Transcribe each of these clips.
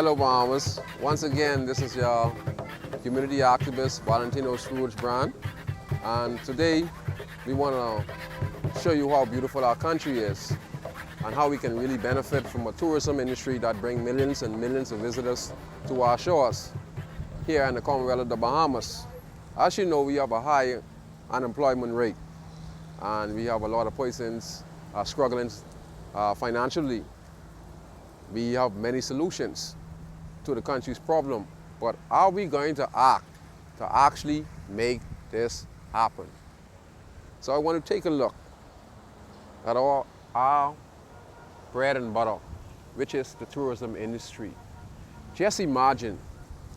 Hello, Bahamas. Once again, this is your community activist, Valentino Scrooge brand. And today, we want to show you how beautiful our country is and how we can really benefit from a tourism industry that brings millions and millions of visitors to our shores here in the Commonwealth of the Bahamas. As you know, we have a high unemployment rate and we have a lot of persons struggling financially. We have many solutions to the country's problem, but are we going to act to actually make this happen? So I want to take a look at our bread and butter, which is the tourism industry. Just imagine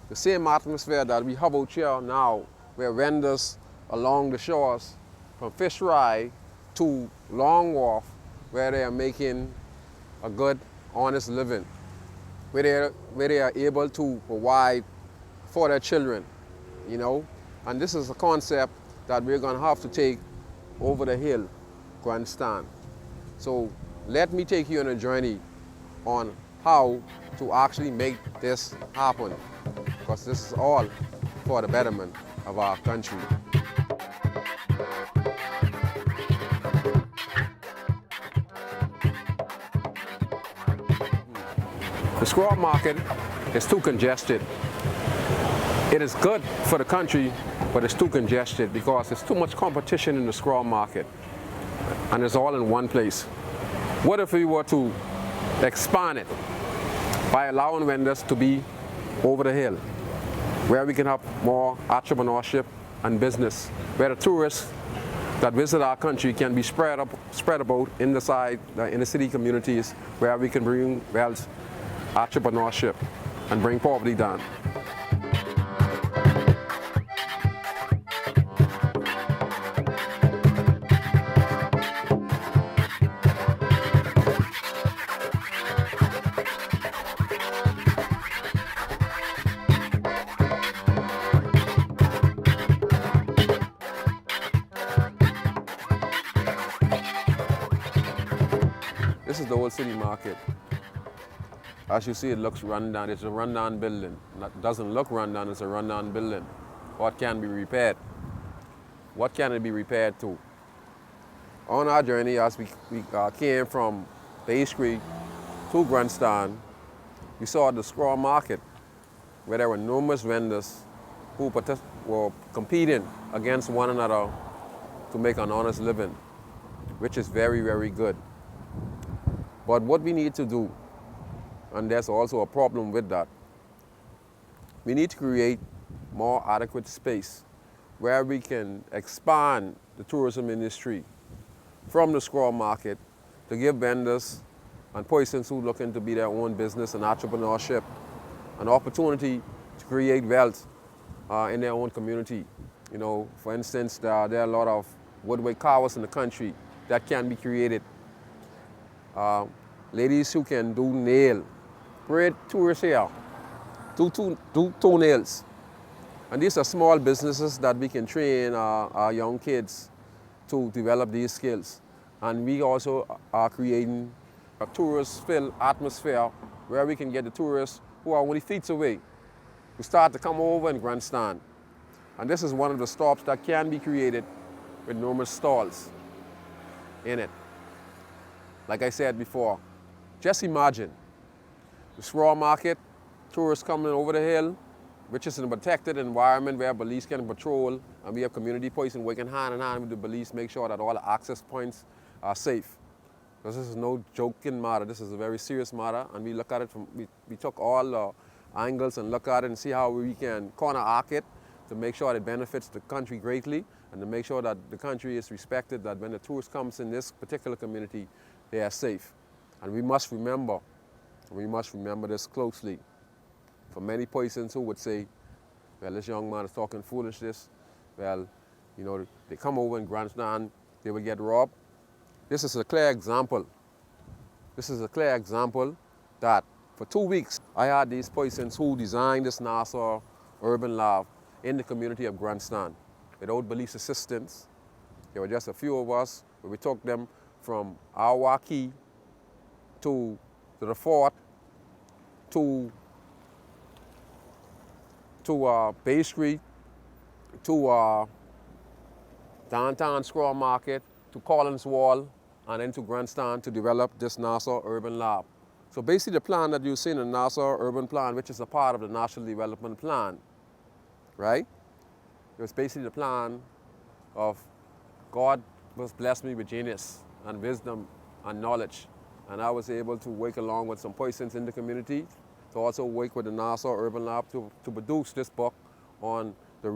the same atmosphere that we have out here now, where vendors along the shores, from Fish Rye to Long Wharf, where they are making a good, honest living, where they are able to provide for their children, you know. And this is a concept that we're going to have to take over the hill, grandstand. So let me take you on a journey on how to actually make this happen, because this is all for the betterment of our country. The scrap market is too congested. It is good for the country, but it's too congested because there's too much competition in the scrap market, and it's all in one place. What if we were to expand it by allowing vendors to be over the hill, where we can have more entrepreneurship and business, where the tourists that visit our country can be spread about in the city communities, where we can bring wealth, entrepreneurship, and bring poverty down. This is the old city market. As you see, it looks run down. It's a rundown building. It doesn't look run down, it's a rundown building. What can be repaired? What can it be repaired to? On our journey, as we came from Bay Creek to Grandstand, we saw the scrap market, where there were numerous vendors who were competing against one another to make an honest living, which is very, very good. But what we need to do, and there's also a problem with that, we need to create more adequate space where we can expand the tourism industry from the scrap market to give vendors and persons who are looking to be their own business and entrepreneurship an opportunity to create wealth in their own community. You know, for instance, there are a lot of woodwork carvers in the country that can be created. Ladies who can do nail, braid tourist hair, do toenails. And these are small businesses that we can train our young kids to develop these skills. And we also are creating a tourist-filled atmosphere where we can get the tourists who are only feet away to start to come over and grandstand. And this is one of the stops that can be created with numerous stalls in it. Like I said before, just imagine the scrap market, tourists coming over the hill, which is in a protected environment where police can patrol, and we have community policing working hand in hand with the police, make sure that all the access points are safe. Because this is no joking matter, this is a very serious matter, and we look at it from, we took all the angles and look at it and see how we can counteract it to make sure it benefits the country greatly, and to make sure that the country is respected, that when the tourist comes in this particular community, they are safe. And we must remember this closely. For many persons who would say, well, this young man is talking foolishness, well, you know, they come over in grandstand, they will get robbed. This is a clear example. This is a clear example that for 2 weeks, I had these persons who designed this Nassau urban lab in the community of Grandstand without police assistance. There were just a few of us, but we took them from our key to the fort to to Bay Street, to downtown Square Market, to Collins Wall, and then to Grandstand to develop this Nassau Urban Lab. So basically the plan that you see in the Nassau Urban Plan, which is a part of the National Development Plan, right? It was basically the plan of God was blessed me with genius and wisdom and knowledge. And I was able to work along with some persons in the community to also work with the Nassau Urban Lab to produce this book on the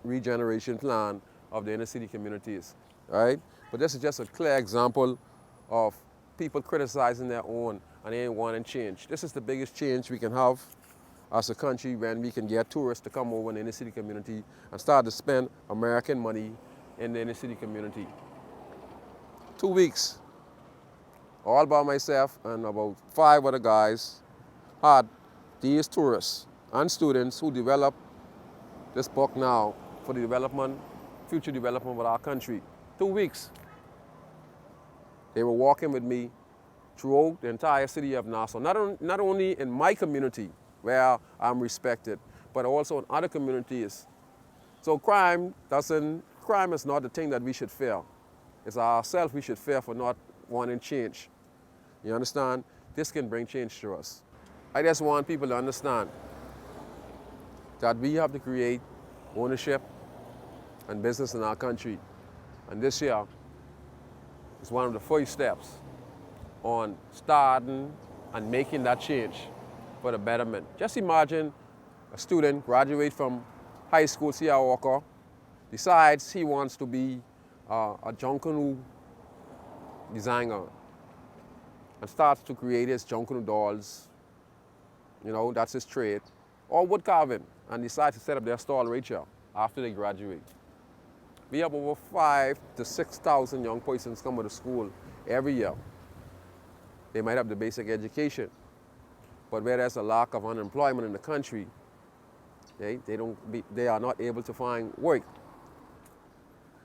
regeneration plan of the inner city communities, right? But this is just a clear example of people criticizing their own and they ain't wanting change. This is the biggest change we can have as a country when we can get tourists to come over in the inner city community and start to spend American money in the inner city community. 2 weeks, all by myself and about 5 other guys had these tourists and students who developed this book now for the development, future development of our country. 2 weeks. They were walking with me throughout the entire city of Nassau, not only in my community where I'm respected, but also in other communities. So crime is not the thing that we should fear. It's ourselves we should fear for not wanting change. You understand? This can bring change to us. I just want people to understand that we have to create ownership and business in our country. And this year is one of the first steps on starting and making that change for the betterment. Just imagine a student graduate from high school, C.R. Walker, decides he wants to be a Junkanoo designer and starts to create his Junkanoo dolls, you know, that's his trade, or wood carving, and decides to set up their stall right here after they graduate. We have over 5,000 to 6,000 young persons come to the school every year. They might have the basic education, but where there's a lack of unemployment in the country, they are not able to find work.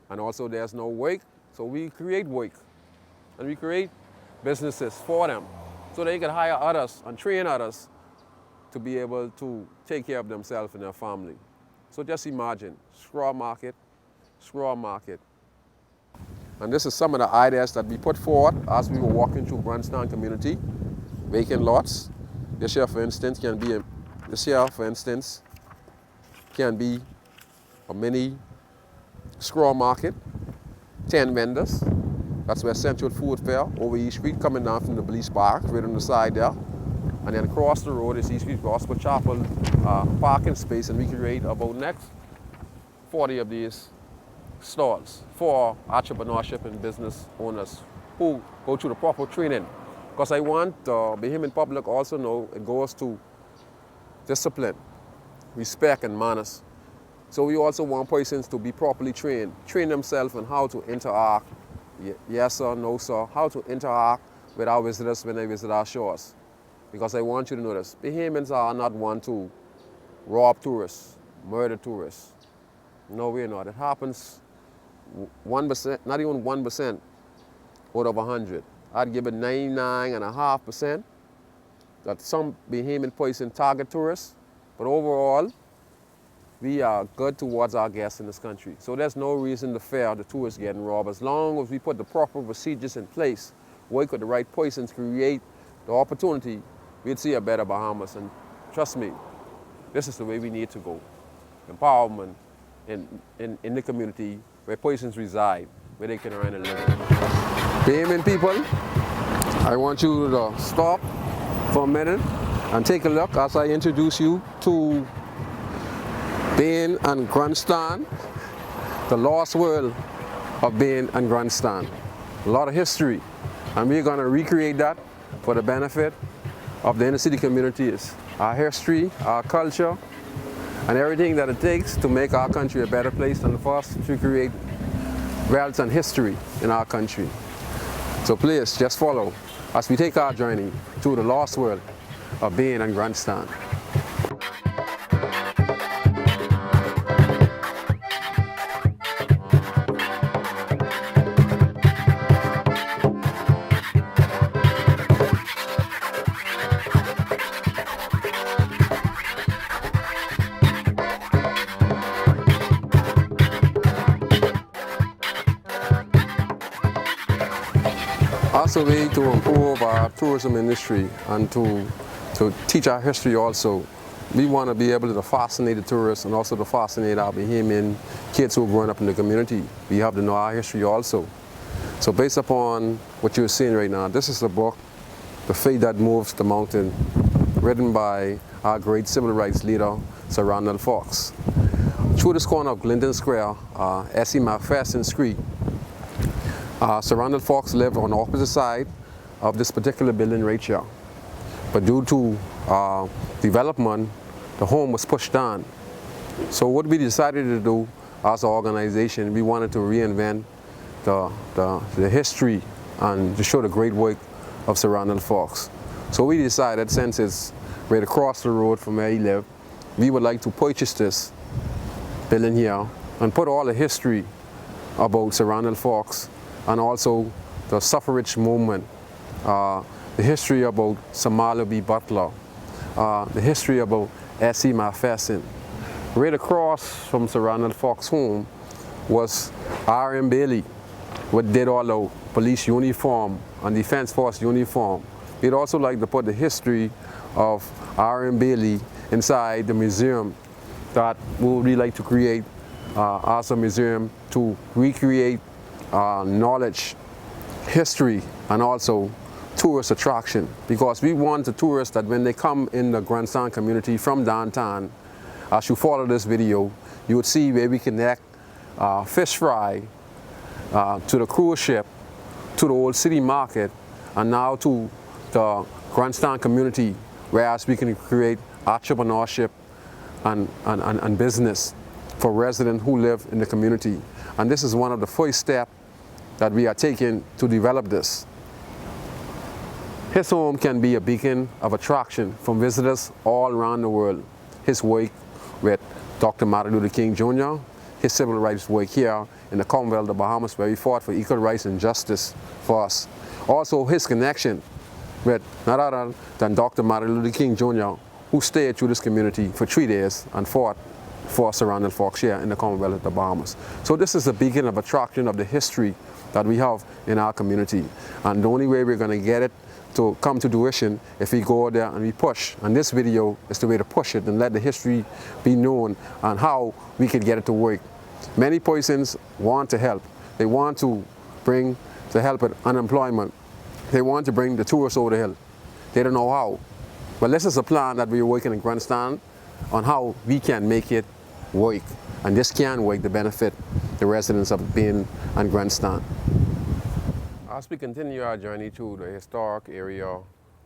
And also there's no work, so we create work. And we create businesses for them so they can hire others and train others to be able to take care of themselves and their family. So just imagine, straw market. And this is some of the ideas that we put forward as we were walking through Grandstand community. Vacant lots. This here, for instance, can be a mini straw market, 10 vendors. That's where Central Food Fair over East Street, coming down from the police park, right on the side there. And then across the road is East Street Gospel Chapel parking space, and we create about next 40 of these stalls for entrepreneurship and business owners who go through the proper training. Because I want the Bahamian public also know it goes to discipline, respect and manners. So we also want persons to be properly train themselves on how to interact, yes sir, no sir, how to interact with our visitors when they visit our shores. Because I want you to know this, Bahamians are not one to rob tourists, murder tourists. No, we're not. It happens 1%, not even 1% out of 100. I'd give it 99.5% that some Bahamian person target tourists, but overall, we are good towards our guests in this country. So there's no reason to fear the tourists getting robbed. As long as we put the proper procedures in place, work with the right persons, create the opportunity, we'd see a better Bahamas. And trust me, this is the way we need to go. Empowerment in the community where persons reside, where they can earn a living. Bahamian people, I want you to stop for a minute and take a look as I introduce you to Bain and Grandstand, the lost world of Bain and Grandstand. A lot of history, and we're going to recreate that for the benefit of the inner city communities. Our history, our culture, and everything that it takes to make our country a better place, and for us to create wealth and history in our country. So please, just follow as we take our journey through the lost world of Bain and Grandstand. As a way to improve our tourism industry and to teach our history also, we want to be able to fascinate the tourists and also to fascinate our Bahamian kids who are growing up in the community. We have to know our history also. So based upon what you're seeing right now, this is the book, The Fate That Moves the Mountain, written by our great civil rights leader, Sir Randall Fox. Through this corner of Glendon Square, S.E. McPherson Street, Sir Randall Fox lived on the opposite side of this particular building right here. But due to development, the home was pushed down. So what we decided to do as an organization, we wanted to reinvent the history and to show the great work of Sir Randall Fox. So we decided, since it's right across the road from where he lived, we would like to purchase this building here and put all the history about Sir Randall Fox and also the suffrage movement, the history about Samala B. Butler, the history about S.E. McPherson. Right across from Sir Randall Fox's home was R.M. Bailey, what did all the police uniform and defense force uniform. We'd also like to put the history of R.M. Bailey inside the museum that we would really like to create as a museum to recreate knowledge, history, and also tourist attraction, because we want the tourists that when they come in the grandstand community from downtown, as you follow this video, you would see where we connect fish fry to the cruise ship, to the old city market, and now to the grandstand community, whereas we can create entrepreneurship and business for residents who live in the community. And this is one of the first steps that we are taking to develop this. His home can be a beacon of attraction from visitors all around the world. His work with Dr. Martin Luther King Jr., his civil rights work here in the Commonwealth of the Bahamas, where he fought for equal rights and justice for us. Also his connection with none other than Dr. Martin Luther King Jr., who stayed through this community for 3 days and fought for Sir Randall Fox here in the Commonwealth of the Bahamas. So this is a beacon of attraction of the history that we have in our community. And the only way we're going to get it to come to fruition if we go there and we push. And this video is the way to push it and let the history be known and how we can get it to work. Many persons want to help. They want to bring the help with unemployment. They want to bring the tourists over the hill. They don't know how. But this is a plan that we're working in Grandstand on how we can make it work. And this can work to benefit the residents of being on Grandstand. As we continue our journey through the historic area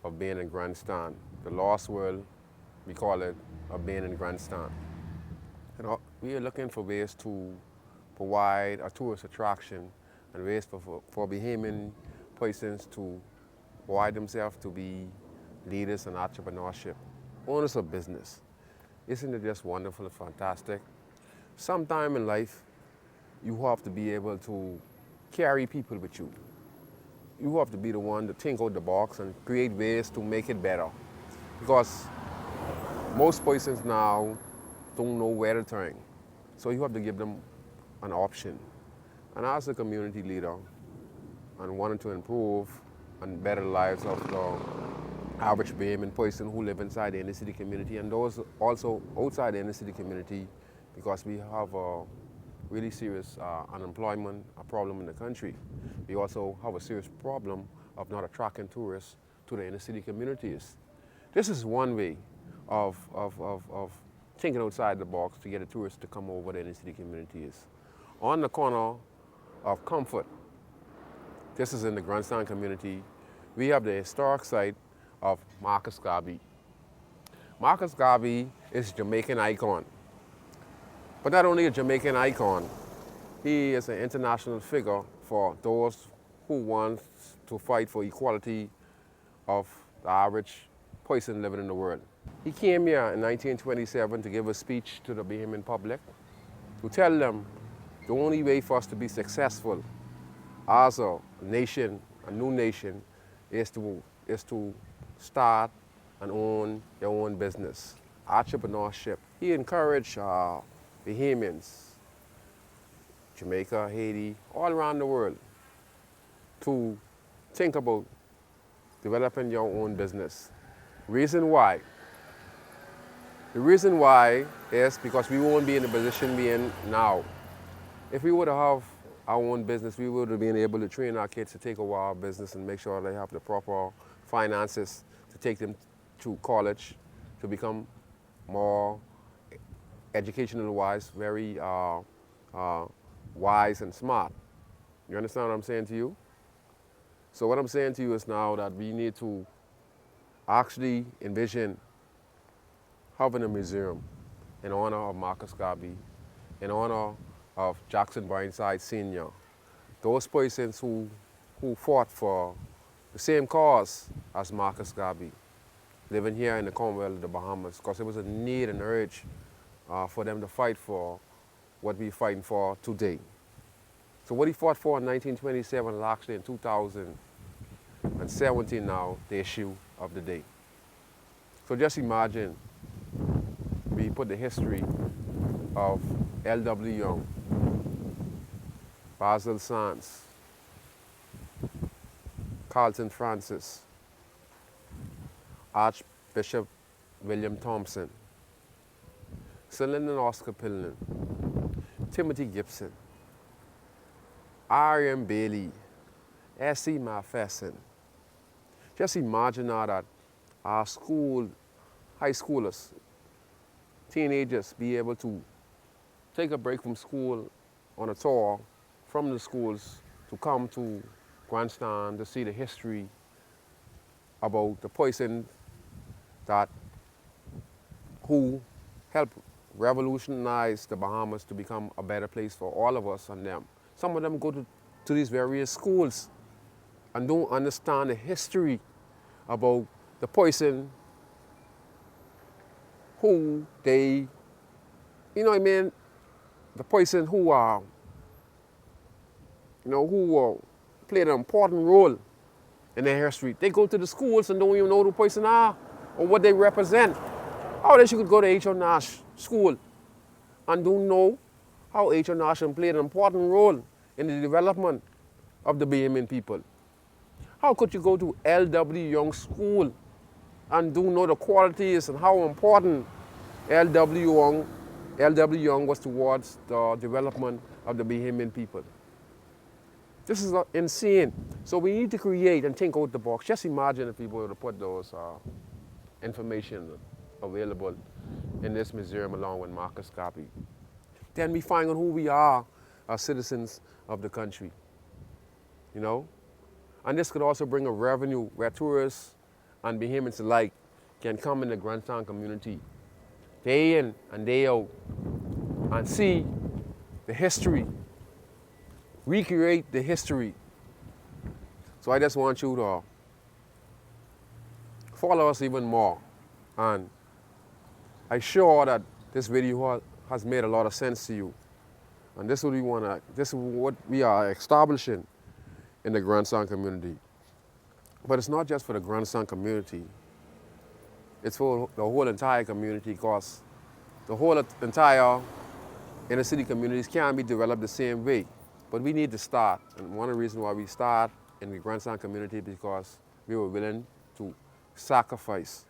of being in Grandstand, the lost world, we call it, of being in Grandstand. We are looking for ways to provide a tourist attraction and ways for Bahamian persons to provide themselves to be leaders in entrepreneurship, owners of business. Isn't it just wonderful and fantastic? Sometime in life, you have to be able to carry people with you. You have to be the one to think out the box and create ways to make it better. Because most persons now don't know where to turn. So you have to give them an option. And as a community leader and wanting to improve and better the lives of the average Bahamian person who live inside the inner city community and those also outside the inner city community, because we have a really serious unemployment problem in the country. We also have a serious problem of not attracting tourists to the inner city communities. This is one way of thinking outside the box to get the tourists to come over the inner city communities. On the corner of Comfort, this is in the Grandstand community, we have the historic site of Marcus Garvey. Marcus Garvey is a Jamaican icon. But not only a Jamaican icon, he is an international figure for those who want to fight for equality of the average person living in the world. He came here in 1927 to give a speech to the Bahamian public, to tell them the only way for us to be successful as a nation, a new nation, is to start and own your own business, entrepreneurship. He encouraged Bahamians, Jamaica, Haiti, all around the world, to think about developing your own business. Reason why? The reason why is because we won't be in the position we're in now. If we would have our own business, we would have been able to train our kids to take over our business and make sure they have the proper finances to take them to college, to become more educational wise, very wise and smart. You understand what I'm saying to you? So what I'm saying to you is now that we need to actually envision having a museum in honor of Marcus Garvey, in honor of Jackson Burnside Sr., those persons who fought for the same cause as Marcus Garvey, living here in the Commonwealth of the Bahamas, because it was a need and urge for them to fight for what we're fighting for today. So what he fought for in 1927 is actually in 2017 now the issue of the day. So just imagine we put the history of L.W. Young, Basil Sands, Carlton Francis, Archbishop William Thompson, Sir Lyndon Oscar Pillin, Timothy Gibson, R.M. Bailey, S.C. Matheson. Just imagine now that our high schoolers, teenagers be able to take a break from school on a tour from the schools to come to Grandstand to see the history about the person who helped revolutionize the Bahamas to become a better place for all of us and them. Some of them go to these various schools and don't understand the history about the person who they, you know what I mean, the person who played an important role in their history. They go to the schools and don't even know who the person are or what they represent. How they should go to H.O. Nash school and don't know how H.O. Nash played an important role in the development of the Bahamian people. How could you go to L.W. Young school and do know the qualities and how important L.W. Young was towards the development of the Bahamian people? This is insane. So we need to create and think out the box. Just imagine if we were to put those information available in this museum along with Marcus Garvey. Then we find out who we are as citizens of the country, you know? And this could also bring a revenue where tourists and Bahamians alike can come in the Grandstand community day in and day out and see the history, recreate the history. So I just want you to follow us even more. And I'm sure that this video has made a lot of sense to you. And this is what we are establishing in the Grandstand community. But it's not just for the Grandstand community. It's for the whole entire community, because the whole entire inner city communities can't be developed the same way. But we need to start. And one of the reasons why we start in the Grandstand community is because we were willing to sacrifice,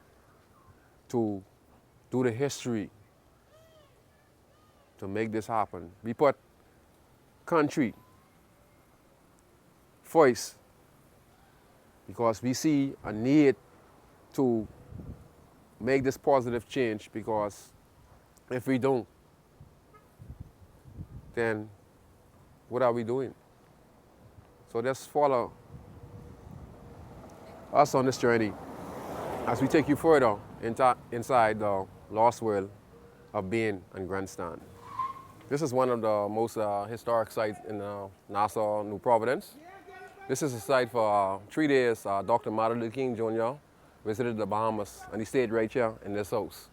to do the history, to make this happen. We put country first because we see a need to make this positive change, because if we don't, then what are we doing? So just follow us on this journey as we take you further inside the lost world of being and Grandstand. This is one of the most historic sites in Nassau, New Providence. This is a site for 3 days. Dr. Martin Luther King Jr. visited the Bahamas, and he stayed right here in this house.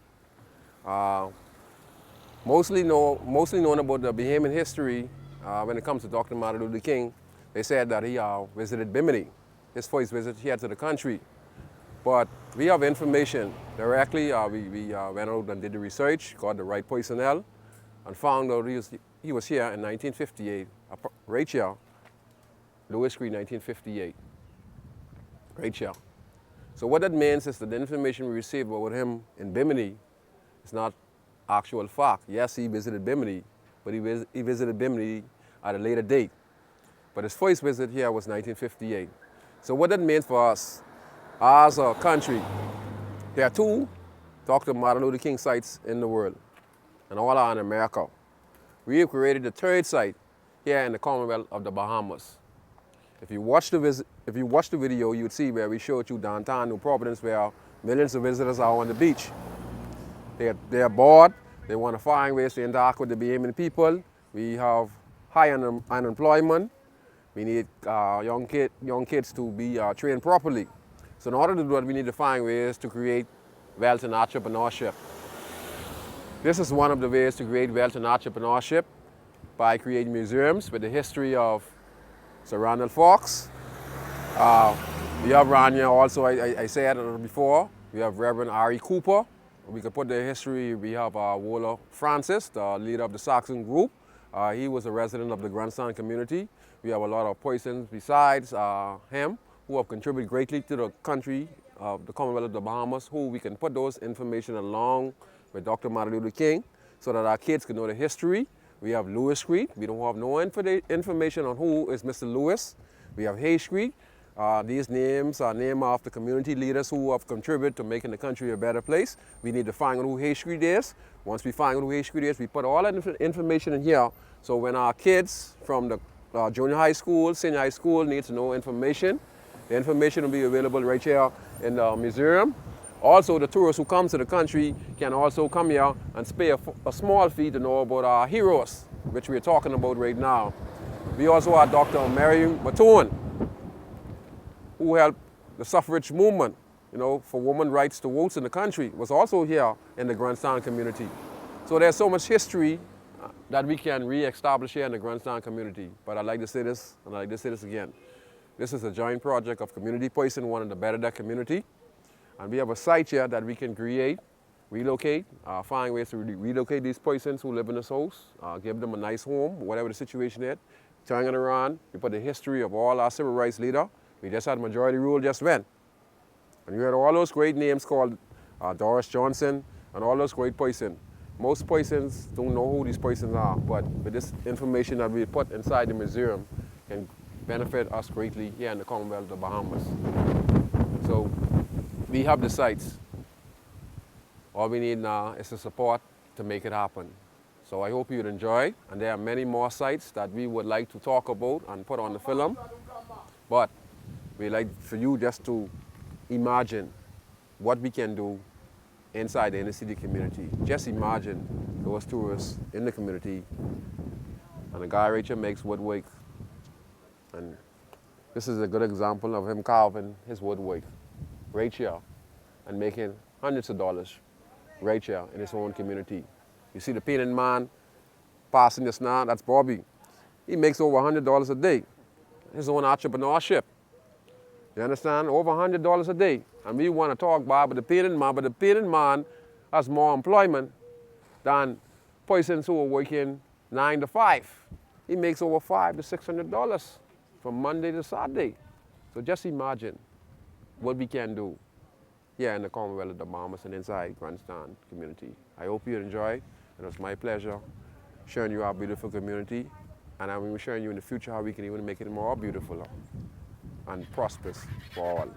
Mostly known about the Bahamian history when it comes to Dr. Martin Luther King. They said that he visited Bimini, his first visit here to the country. But we have information directly. We went out and did the research, got the right personnel, and found out he was here in 1958, right here, Lewis Street, 1958. right here. So what that means is that the information we received about him in Bimini is not actual fact. Yes, he visited Bimini, but he visited Bimini at a later date. But his first visit here was 1958. So what that means for us as a country, there are two Dr. Martin Luther King sites in the world, and all are in America. We have created the third site here in the Commonwealth of the Bahamas. If you watch the video, you'd see where we showed you downtown New Providence, where millions of visitors are on the beach. They're bored. They want to find ways to interact with the Bahamian people. We have high unemployment. We need young kids to be trained properly. So in order to do that, we need to find ways to create wealth and entrepreneurship. This is one of the ways to create wealth and entrepreneurship, by creating museums with the history of Sir Ronald Fox. We have around here also, I said before, we have Reverend Ari Cooper. We could put the history. We have Wola Francis, the leader of the Saxon group. He was a resident of the grandstand community. We have a lot of persons besides him who have contributed greatly to the country of the Commonwealth of the Bahamas, who we can put those information along with Dr. Martin Luther King so that our kids can know the history. We have Lewis Street. We don't have no information on who is Mr. Lewis. We have Hay Street. These names are named after community leaders who have contributed to making the country a better place. We need to find out who Hay Street is. Once we find out who Hay Street is, we put all that information in here. So when our kids from the junior high school, senior high school need to know information, the information will be available right here in the museum. Also, the tourists who come to the country can also come here and pay a small fee to know about our heroes, which we're talking about right now. We also have Dr. Mary Matone, who helped the suffrage movement, for women's rights to vote in the country, was also here in the grandstand community. So there's so much history that we can re-establish here in the grandstand community. But I'd like to say this, and I'd like to say this again. This is a joint project of community person wanting to better that community. And we have a site here that we can create, relocate, find ways to relocate these persons who live in this house, give them a nice home, whatever the situation is, turn it around. We put the history of all our civil rights leaders. We just had majority rule just went. And you had all those great names called Doris Johnson and all those great persons. Most persons don't know who these persons are, but with this information that we put inside the museum can benefit us greatly here in the Commonwealth of the Bahamas. So we have the sites. All we need now is the support to make it happen. So I hope you'd enjoy, and there are many more sites that we would like to talk about and put on the film. But we'd like for you just to imagine what we can do inside the inner city community. Just imagine those tourists in the community, and the guy right here makes woodwork. And this is a good example of him carving his woodwork right here and making hundreds of dollars right here in his own community. You see the painting man passing just now, that's Bobby. He makes over $100 a day. His own entrepreneurship. You understand? Over $100 a day. And we want to talk about the painting man, but the painting man has more employment than persons who are working 9 to 5. He makes over $500 to $600 from Monday to Saturday. So just imagine what we can do here in the Commonwealth of the Bahamas and inside grandstand community. I hope you enjoyed. It was my pleasure sharing you our beautiful community, and I'm sharing you in the future how we can even make it more beautiful and prosperous for all.